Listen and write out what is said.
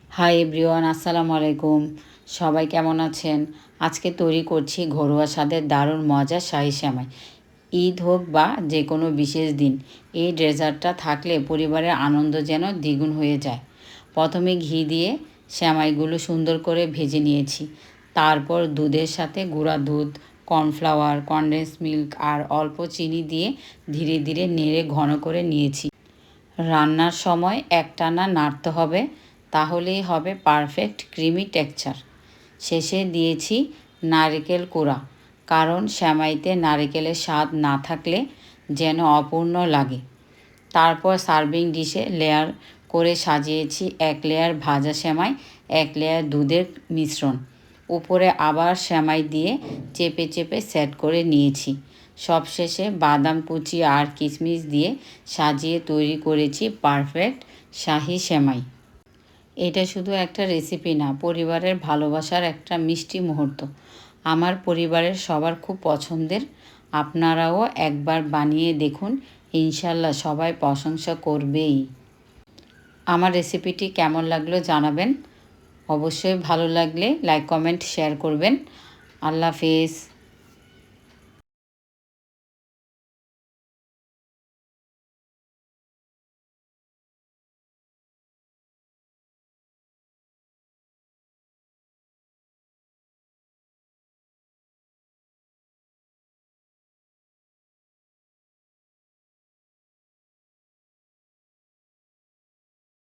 Hi everyone, আসসালামু আলাইকুম। সবাই কেমন আছেন? আজকে তৈরি করছি ঘরোয়া স্বাদের দারুণ মজার শাহি সেমাই। ঈদ হোক বা যে কোনো বিশেষ দিন এই ডেজার্টটা থাকলে পরিবারের আনন্দ যেন দ্বিগুণ হয়ে যায়। প্রথমে ঘি দিয়ে সেমাইগুলো সুন্দর করে ভেজে নিয়েছি। তারপর দুধের সাথে গুঁড়া দুধ, কর্নফ্লাওয়ার, কনডেন্স মিল্ক আর অল্প চিনি দিয়ে ধীরে ধীরে নেড়ে ঘন করে নিয়েছি। রান্নার সময় একটানা নাড়তে হবে, তাহলেই হবে পারফেক্ট ক্রিমি টেক্সচার। শেষে দিয়েছি নারকেল কোড়া, কারণ সেমাইতে নারকেলের স্বাদ না থাকলে যেন অপূর্ণ লাগে। তারপর সার্ভিং ডিশে লেয়ার করে সাজিয়েছি, এক লেয়ার ভাজা সেমাই, এক লেয়ার দুধের মিশ্রণ, উপরে আবার সেমাই দিয়ে চেপে চেপে সেট করে নিয়েছি। সবশেষে বাদাম কুচি আর কিশমিশ দিয়ে সাজিয়ে তৈরি করেছি পারফেক্ট শাহি সেমাই। এটা শুধু একটা রেসিপি না, পরিবারের ভালোবাসার একটা মিষ্টি মুহূর্ত। আমার পরিবারের সবার খুব পছন্দের। আপনারাও একবার বানিয়ে দেখুন, ইনশাল্লাহ সবাই প্রশংসা করবেই। আমার রেসিপিটি কেমন লাগলো জানাবেন। অবশ্যই ভালো লাগলে লাইক, কমেন্ট, শেয়ার করবেন। আল্লাহ হাফেজ।